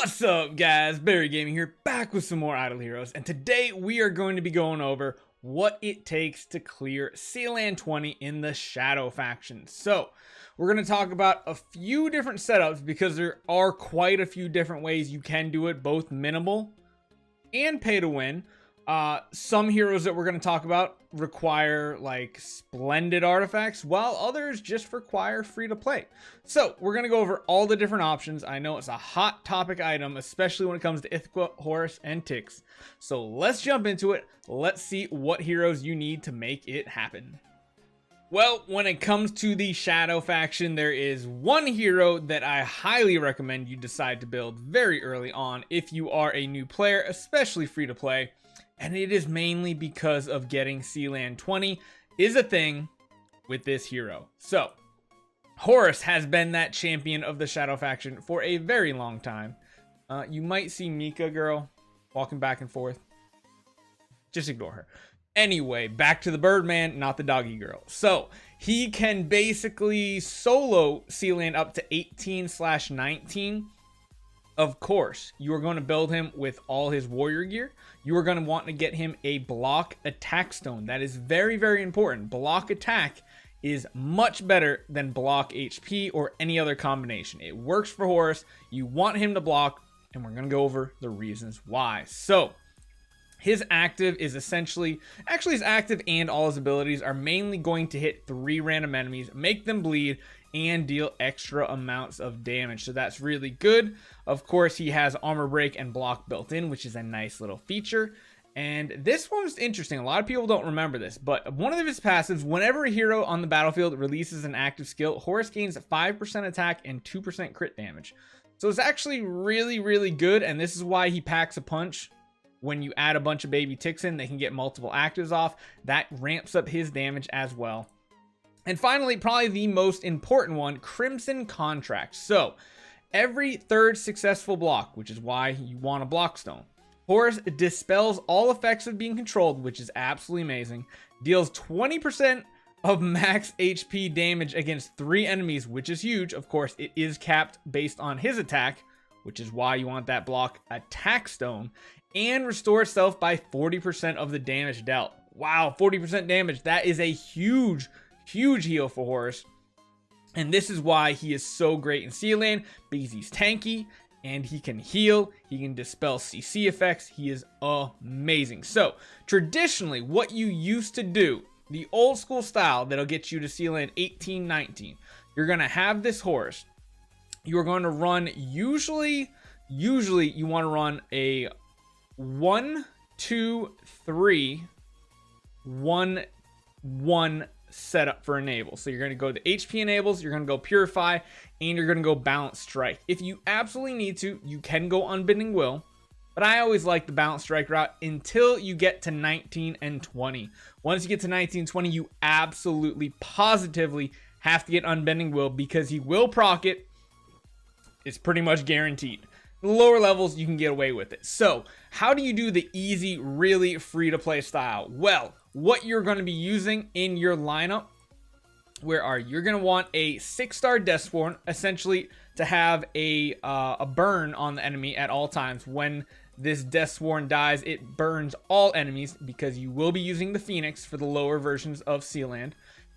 What's up, guys? Barry Gaming here, back with some more Idle Heroes, and today we are going to be going over what it takes to clear Sealand 20 in the Shadow faction. So, we're going to talk about a few different setups because there are quite a few different ways you can do it, both minimal and pay to win. Some heroes that we're going to talk about require like splendid artifacts, while others just require free to play. So we're going to go over all the different options. I know it's a hot topic item, especially when it comes to Ithaqua, Horus, and Ticks. So let's jump into it. Let's see what heroes you need to make it happen. Well, when it comes to the Shadow faction, there is one hero that I highly recommend you decide to build very early on if you are a new player, especially free to play. And it is mainly because of getting Sealand 20 is a thing with this hero. So, Horus has been that champion of the Shadow faction for a very long time. You might see Mika girl walking back and forth. Just ignore her. Anyway, back to the Birdman, not the doggy girl. So, he can basically solo Sealand up to 18/19. Of course, you are going to build him with all his warrior gear. You are going to want to get him a block attack stone. That is very, very important. Block attack is much better than block HP or any other combination. It works for Horus. You want him to block, and we're going to go over the reasons why. So, his active is essentially, his active and all his abilities are mainly going to hit 3 random enemies, make them bleed, and deal extra amounts of damage. So that's really good. Of course, he has armor break and block built in, which is a nice little feature. And this one's interesting. A lot of people don't remember this, but one of his passives, whenever a hero on the battlefield releases an active skill, Horus gains 5% attack and 2% crit damage. So it's actually really, really good. And this is why he packs a punch. When you add a bunch of baby ticks in, they can get multiple actives off. That ramps up his damage as well. And finally, probably the most important one, Crimson Contract. So, every third successful block, which is why you want a block stone, Horus dispels all effects of being controlled, which is absolutely amazing. Deals 20% of max HP damage against 3 enemies, which is huge. Of course, it is capped based on his attack, which is why you want that block attack stone. And restore itself by 40% of the damage dealt. Wow, 40% damage. That is a huge heal for Horus. And this is why he is so great in Sealand, because he's tanky and he can heal, he can dispel CC effects. He is amazing. So, traditionally, what you used to do, the old school style that'll get you to Sealand 18/19, you're going to have this Horus. You're going to run, usually you want to run a 1, 2, 3, 1, 1 setup for enable. So you're going to go the HP enables, you're going to go purify, and you're going to go balance strike. If you absolutely need to, you can go unbending will, but I always like the balance strike route until you get to 19 and 20. Once you get to 19 and 20, you absolutely positively have to get unbending will because he will proc it. It's pretty much guaranteed. The lower levels, you can get away with it. So, how do you do the easy, really free-to-play style? Well, what you're going to be using in your lineup, you're going to want a 6-star Deathsworn, essentially to have a burn on the enemy at all times. When this Deathsworn dies, it burns all enemies because you will be using the Phoenix for the lower versions of Sealand.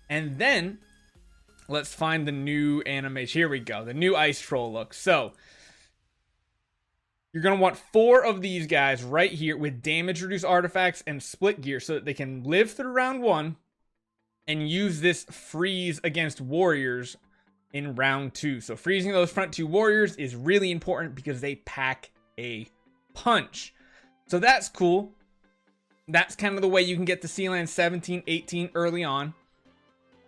And then, let's find the new animation. Here we go, the new Ice Troll look. So, you're going to want 4 of these guys right here with damage reduce artifacts and split gear so that they can live through round 1 and use this freeze against warriors in round 2. So freezing those front 2 warriors is really important because they pack a punch. So that's cool. That's kind of the way you can get to Sealand 17, 18 early on.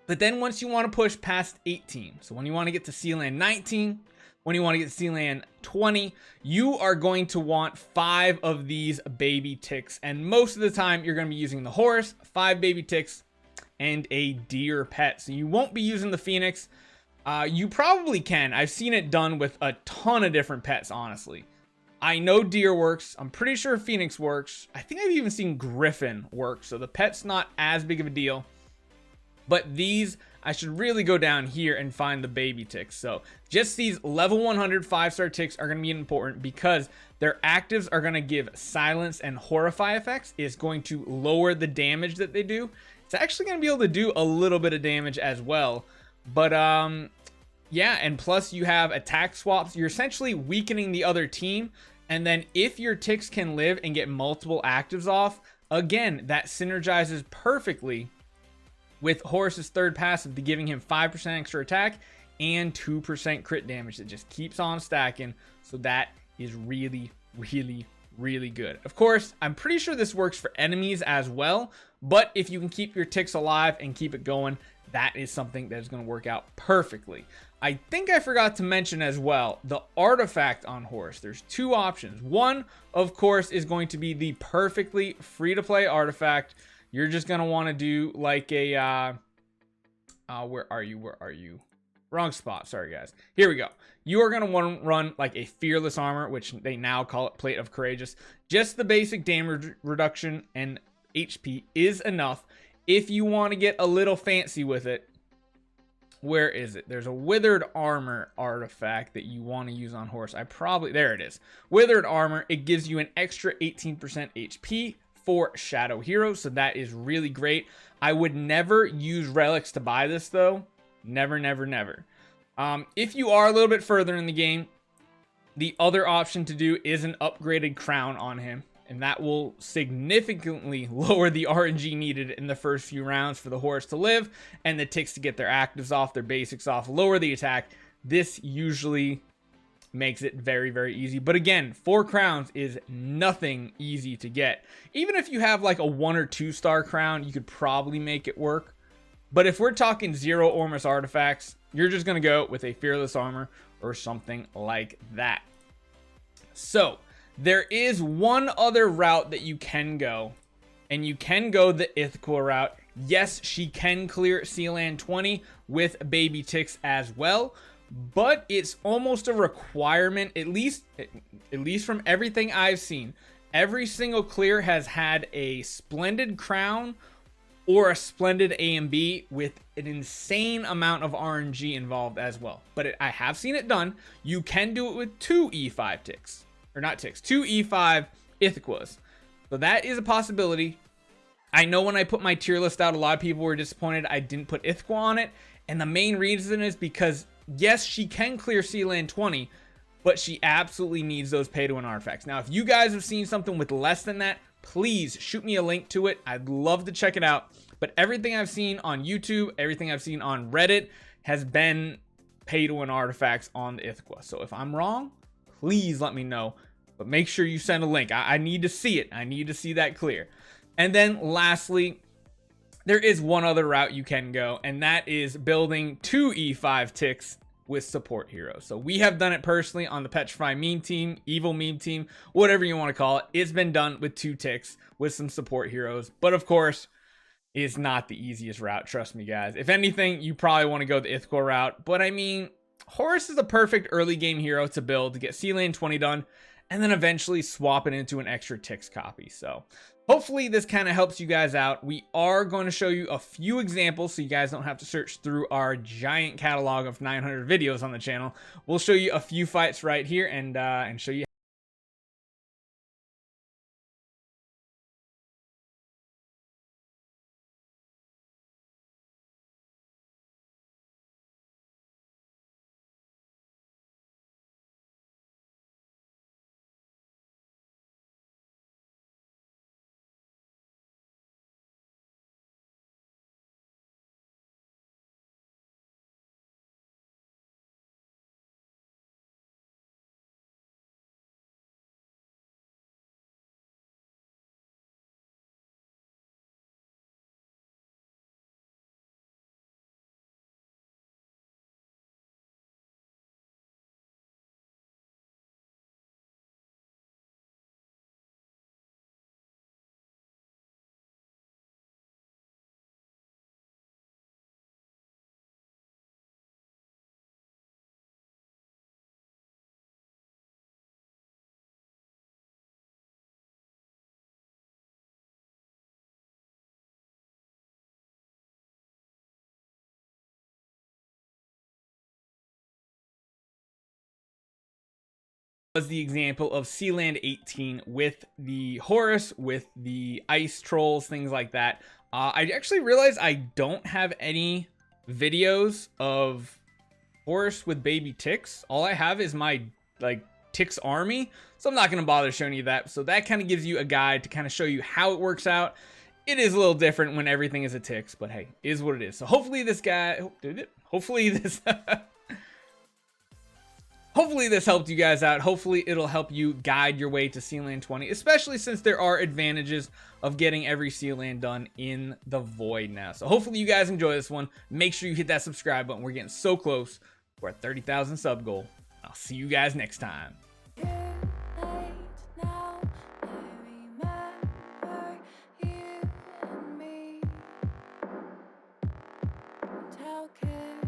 But then once you want to push past 18, so when you want to get to Sealand 19, when you want to get to Sealand 20, you are going to want 5 of these baby ticks. And most of the time, you're going to be using the Horus, 5 baby ticks, and a deer pet. So you won't be using the Phoenix. You probably can. I've seen it done with a ton of different pets, honestly. I know deer works. I'm pretty sure Phoenix works. I think I've even seen Griffin work. So the pet's not as big of a deal. But these I should really go down here and find the baby ticks. So just these level 100 5-star ticks are going to be important because their actives are going to give silence and horrify effects. It's going to lower the damage that they do. It's actually going to be able to do a little bit of damage as well. But yeah, and plus you have attack swaps. You're essentially weakening the other team. And then if your ticks can live and get multiple actives off, again, that synergizes perfectly with Horus's third passive, to giving him 5% extra attack and 2% crit damage that just keeps on stacking. So that is really, really, really good. Of course, I'm pretty sure this works for enemies as well, but if you can keep your ticks alive and keep it going, that is something that is going to work out perfectly. I think I forgot to mention as well, the artifact on Horus. There's two options. One, of course, is going to be the perfectly free-to-play artifact. You're just going to want to do like a, where are you? Wrong spot. Sorry, guys. Here we go. You are going to want to run like a fearless armor, which they now call it Plate of Courageous. Just the basic damage reduction and HP is enough. If you want to get a little fancy with it, where is it? There's a Withered Armor artifact that you want to use on Horus. There it is. Withered Armor. It gives you an extra 18% HP for Shadow Heroes, so that is really great. I would never use relics to buy this though. Never, never, never. If you are a little bit further in the game, the other option to do is an upgraded crown on him, and that will significantly lower the RNG needed in the first few rounds for the Horus to live and the ticks to get their actives off, their basics off, lower the attack. This usually makes it very, very easy. But again, 4 crowns is nothing easy to get. Even if you have like a 1 or 2 star crown, you could probably make it work. But if we're talking 0 Ormus artifacts, you're just going to go with a fearless armor or something like that. So there is one other route that you can go, and you can go the Ithaqua route. Yes, she can clear Sealand 20 with baby ticks as well, but it's almost a requirement, at least from everything I've seen. Every single clear has had a splendid crown or a splendid A and B with an insane amount of RNG involved as well. But I have seen it done. You can do it with 2 E5 ticks. Or not ticks, 2 E5 Ithaquas. So that is a possibility. I know when I put my tier list out, a lot of people were disappointed I didn't put Ithaqua on it. And the main reason is because, yes, she can clear Sealand 20, but she absolutely needs those pay-to-win artifacts. Now, if you guys have seen something with less than that, please shoot me a link to it. I'd love to check it out. But everything I've seen on YouTube, everything I've seen on Reddit has been pay-to-win artifacts on the Ithaqua. So if I'm wrong, please let me know. But make sure you send a link. I need to see it. I need to see that clear. And then lastly, there is one other route you can go, and that is building 2 E5 ticks with support heroes. So we have done it personally on the Petrify meme team, Evil meme team, whatever you want to call it. It's been done with 2 ticks with some support heroes. But of course, it's not the easiest route. Trust me, guys. If anything, you probably want to go the Ithaqua route. But I mean, Horus is a perfect early game hero to build to get Sealand 20 done, and then eventually swap it into an extra ticks copy. So hopefully this kind of helps you guys out. We are going to show you a few examples so you guys don't have to search through our giant catalog of 900 videos on the channel. We'll show you a few fights right here and show you was the example of Sealand 18 with the Horus, with the ice trolls, things like that. I actually realized I don't have any videos of Horus with baby ticks. All I have is my ticks army, so I'm not going to bother showing you that. So that kind of gives you a guide to kind of show you how it works out. It is a little different when everything is a ticks, but hey, it is what it is. So hopefully this guy, hopefully this hopefully this helped you guys out. Hopefully it'll help you guide your way to Sealand 20, especially since there are advantages of getting every Sealand done in the Void now. So hopefully you guys enjoy this one. Make sure you hit that subscribe button. We're getting so close to our 30,000 sub goal. I'll see you guys next time. How can